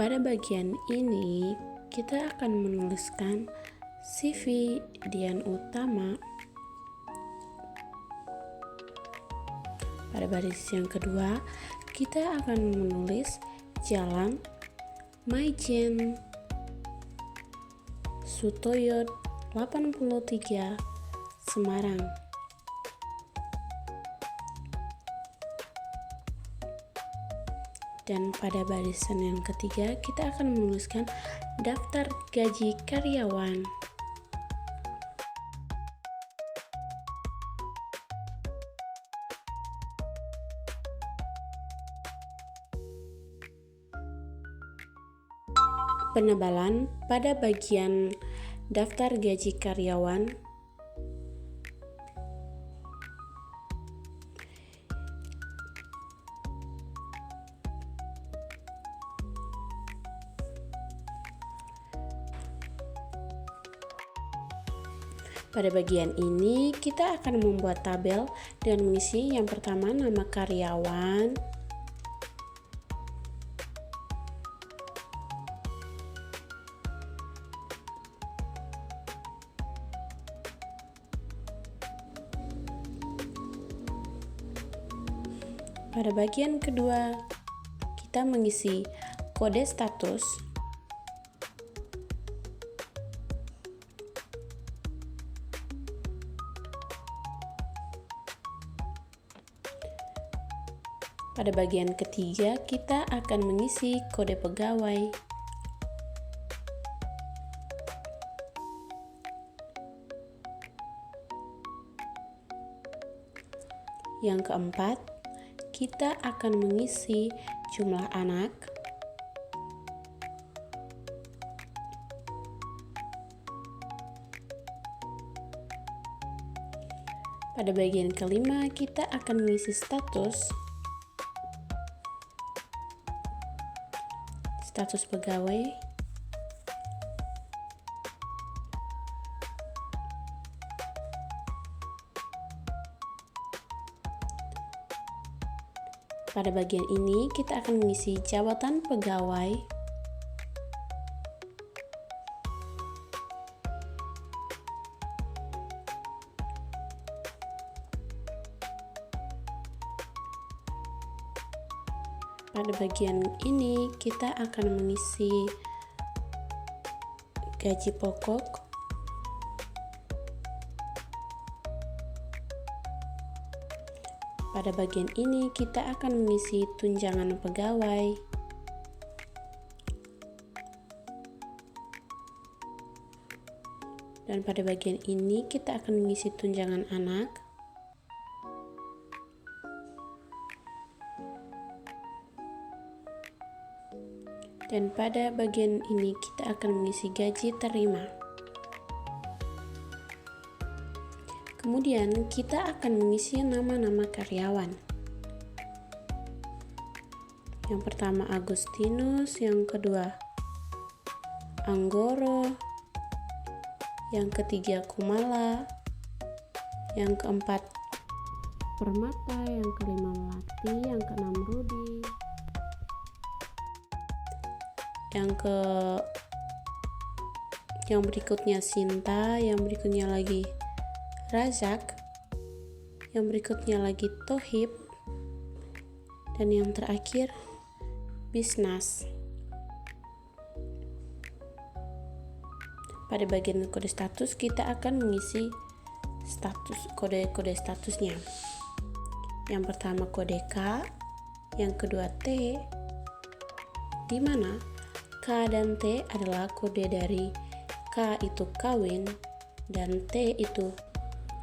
pada bagian ini kita akan menuliskan CV Dian Utama. Pada baris yang kedua, kita akan menulis Jalan Maijen Sutoyo 83 Semarang. Dan pada barisan yang ketiga, kita akan menuliskan daftar gaji karyawan. Penebalan pada bagian daftar gaji karyawan pada bagian ini kita akan membuat tabel dengan mengisi yang pertama nama karyawan, pada bagian kedua kita mengisi kode status, pada bagian ketiga kita akan mengisi kode pegawai, yang keempat kita akan mengisi jumlah anak, pada bagian kelima kita akan mengisi status pegawai, pada bagian ini kita akan mengisi jabatan pegawai, pada bagian ini kita akan mengisi gaji pokok, pada bagian ini kita akan mengisi tunjangan pegawai, dan pada bagian ini kita akan mengisi tunjangan anak, dan pada bagian ini kita akan mengisi gaji terima. Kemudian kita akan mengisi nama-nama karyawan. Yang pertama Agustinus, yang kedua Anggoro, yang ketiga Kumala, yang keempat Permata, yang kelima Melati, yang keenam Rudi, yang berikutnya Sinta, yang berikutnya lagi Razak, yang berikutnya lagi Tohib, dan yang terakhir Bisnas. Pada bagian kode status kita akan mengisi kode statusnya. Yang pertama kode K, yang kedua T, di mana K dan T adalah kode dari K itu kawin dan T itu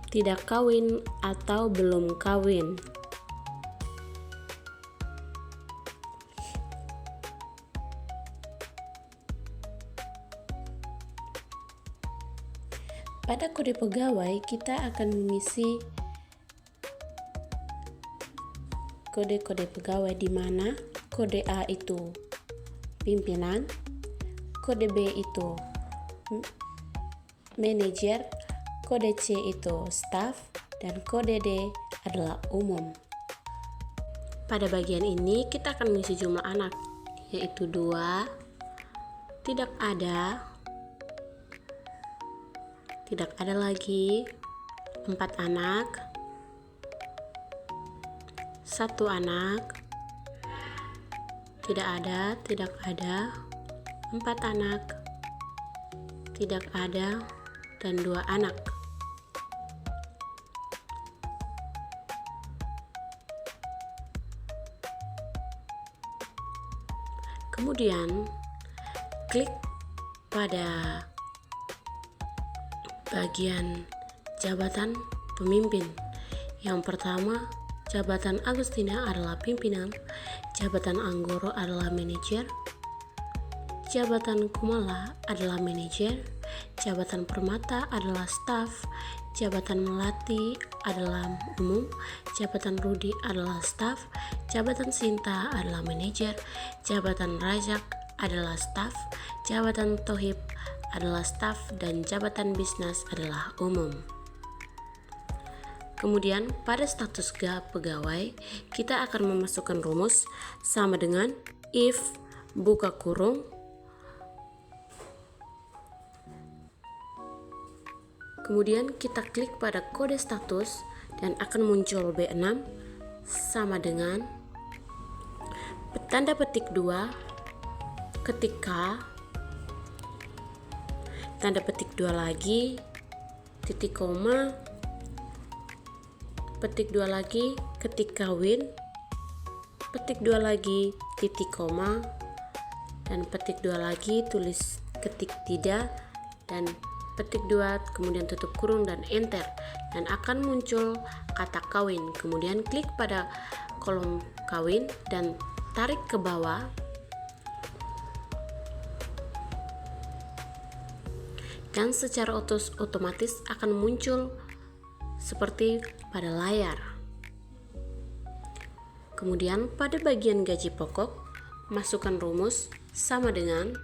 tidak kawin atau belum kawin. Pada kode pegawai kita akan mengisi kode-kode pegawai di mana kode A itu pimpinan, kode B itu manajer, kode C itu staff, dan kode D adalah umum. Pada bagian ini kita akan mengisi jumlah anak, yaitu 2, tidak ada lagi, 4 anak, 1 anak, tidak ada, 4 anak, tidak ada, dan 2 anak. Kemudian klik pada bagian jabatan pemimpin. Yang pertama, jabatan Agustina adalah pimpinan, jabatan Anggoro adalah manajer, jabatan Kumala adalah manajer, jabatan Permata adalah staf, jabatan Melati adalah umum, jabatan Rudi adalah staf, jabatan Sinta adalah manajer, jabatan Rajak adalah staf, jabatan Tohib adalah staf, dan jabatan Bisnas adalah umum. Kemudian pada status pegawai, kita akan memasukkan rumus sama dengan if buka kurung kemudian kita klik pada kode status dan akan muncul B6 sama dengan tanda petik 2 ketika tanda petik 2 lagi titik koma petik 2 lagi ketika win petik 2 lagi titik koma dan petik 2 lagi tulis ketik tidak dan petik 2 kemudian tutup kurung dan enter dan akan muncul kata kawin. Kemudian klik pada kolom kawin dan tarik ke bawah dan secara otomatis akan muncul seperti pada layar. Kemudian pada bagian gaji pokok masukkan rumus sama dengan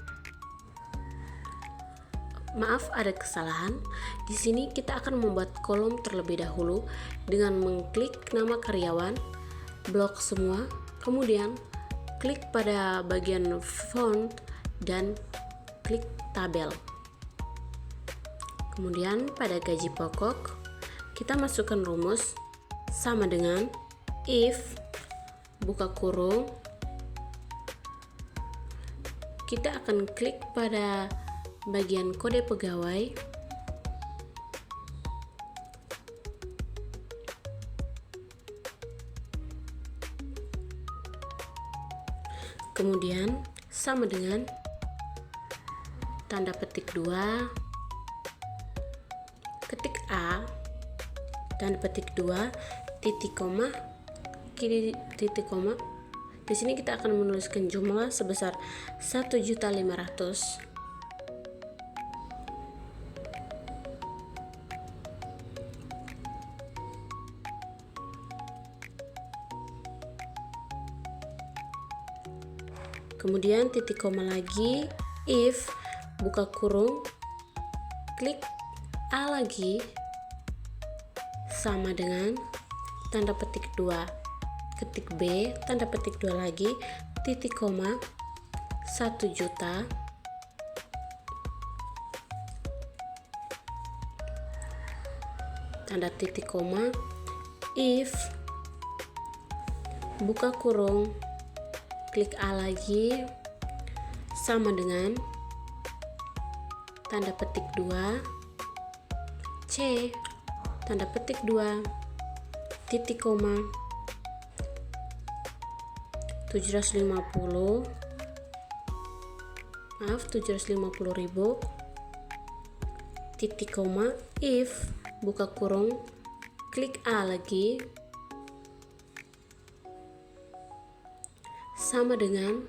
maaf, ada kesalahan. Di sini kita akan membuat kolom terlebih dahulu dengan mengklik nama karyawan, blok semua, kemudian klik pada bagian font dan klik tabel. Kemudian pada gaji pokok kita masukkan rumus sama dengan if buka kurung, kita akan klik pada bagian kode pegawai, kemudian sama dengan tanda petik 2 ketik A tanda petik 2 titik koma kiri titik koma. Di sini kita akan menuliskan jumlah sebesar 1.500.000. Kemudian titik koma lagi, if buka kurung, klik A lagi sama dengan tanda petik 2 ketik B tanda petik 2 lagi titik koma 1 juta tanda titik koma if buka kurung klik A lagi sama dengan tanda petik 2 C tanda petik 2 titik koma 750.000 titik koma if buka kurung klik A lagi sama dengan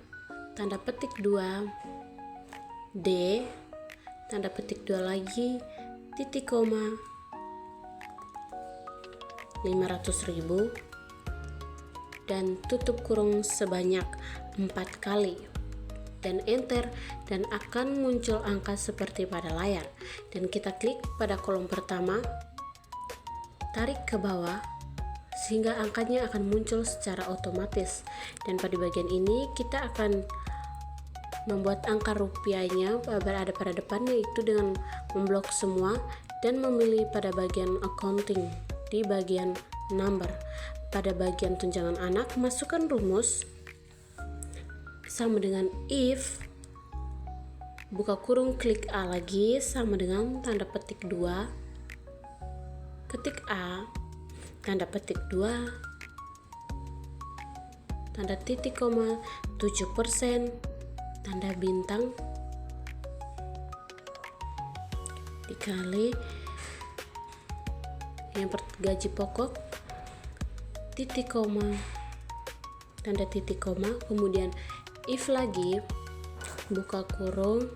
tanda petik 2 D tanda petik 2 lagi titik koma 500.000 dan tutup kurung sebanyak 4 kali dan enter dan akan muncul angka seperti pada layar dan kita klik pada kolom pertama, tarik ke bawah sehingga angkanya akan muncul secara otomatis dan pada bagian ini kita akan membuat angka rupiahnya berada pada depan, yaitu dengan memblok semua dan memilih pada bagian accounting di bagian number. Pada bagian tunjangan anak, masukkan rumus sama dengan if, buka kurung, klik A lagi, sama dengan tanda petik 2, ketik A, tanda petik 2, tanda titik koma, 7%, tanda bintang, dikali yang gaji pokok, titik koma, tanda titik koma, kemudian if lagi, buka kurung,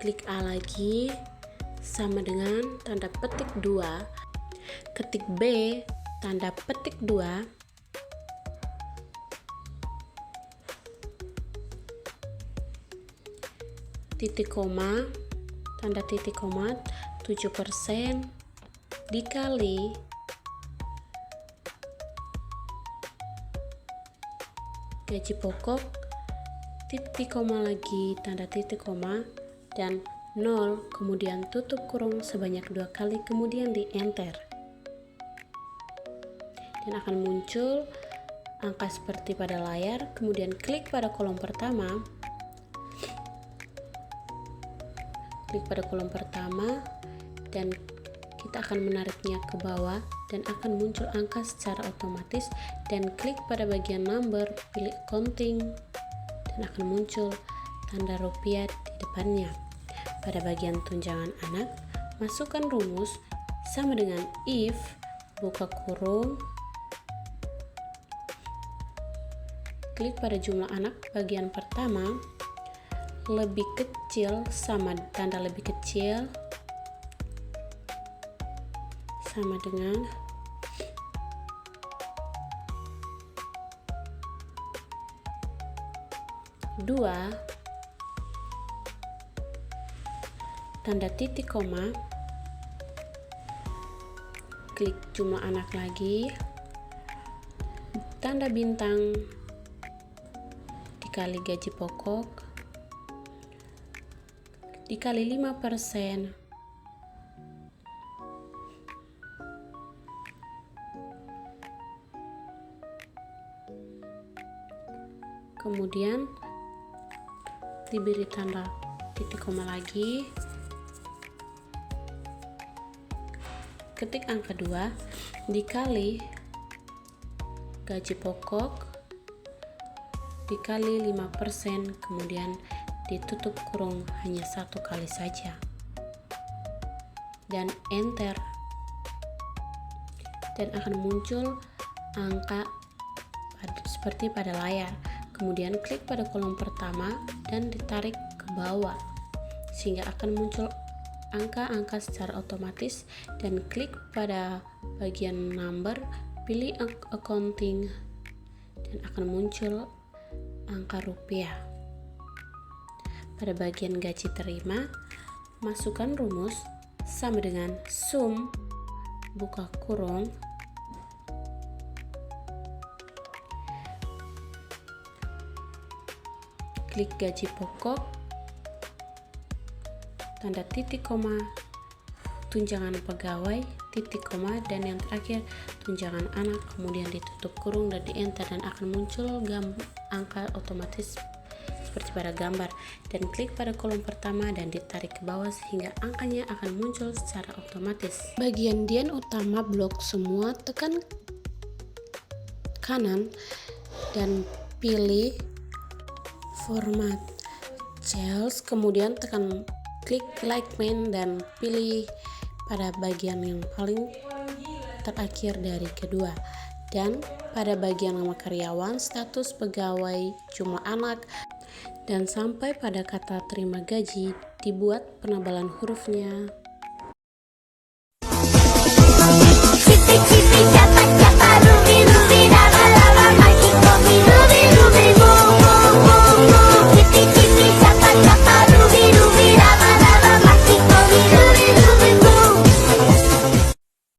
klik A lagi, sama dengan tanda petik 2, ketik B, tanda petik 2, titik koma, tanda titik koma, 7% dikali gaji pokok, titik koma lagi, tanda titik koma, dan 0, kemudian tutup kurung sebanyak 2 kali, kemudian di enter, dan akan muncul angka seperti pada layar. Kemudian klik pada kolom pertama, dan kita akan menariknya ke bawah dan akan muncul angka secara otomatis, dan klik pada bagian number, pilih accounting, dan akan muncul tanda rupiah di depannya. Pada bagian tunjangan anak, masukkan rumus sama dengan if, buka kurung, klik pada jumlah anak bagian pertama, lebih kecil sama tanda lebih kecil sama dengan dua, tanda titik koma, klik jumlah anak lagi, tanda bintang dikali gaji pokok dikali 5%, kemudian diberi tanda titik koma lagi, ketik angka 2 dikali gaji pokok dikali 5%, kemudian ditutup kurung hanya 1 kali saja, dan enter, dan akan muncul angka seperti pada layar. Kemudian klik pada kolom pertama dan ditarik ke bawah sehingga akan muncul angka-angka secara otomatis, dan klik pada bagian number, pilih accounting, dan akan muncul angka rupiah. Pada bagian gaji terima, masukkan rumus sama dengan sum, buka kurung, klik gaji pokok, tanda titik koma, tunjangan pegawai, titik koma, dan yang terakhir tunjangan anak, kemudian ditutup kurung dan di enter, dan akan muncul angka otomatis seperti pada gambar, dan klik pada kolom pertama dan ditarik ke bawah sehingga angkanya akan muncul secara otomatis. Bagian dian utama blok semua, tekan kanan dan pilih format cells, kemudian tekan klik alignment dan pilih pada bagian yang paling terakhir dari kedua, dan pada bagian nama karyawan, status pegawai, jumlah anak, dan sampai pada kata terima gaji dibuat penebalan hurufnya.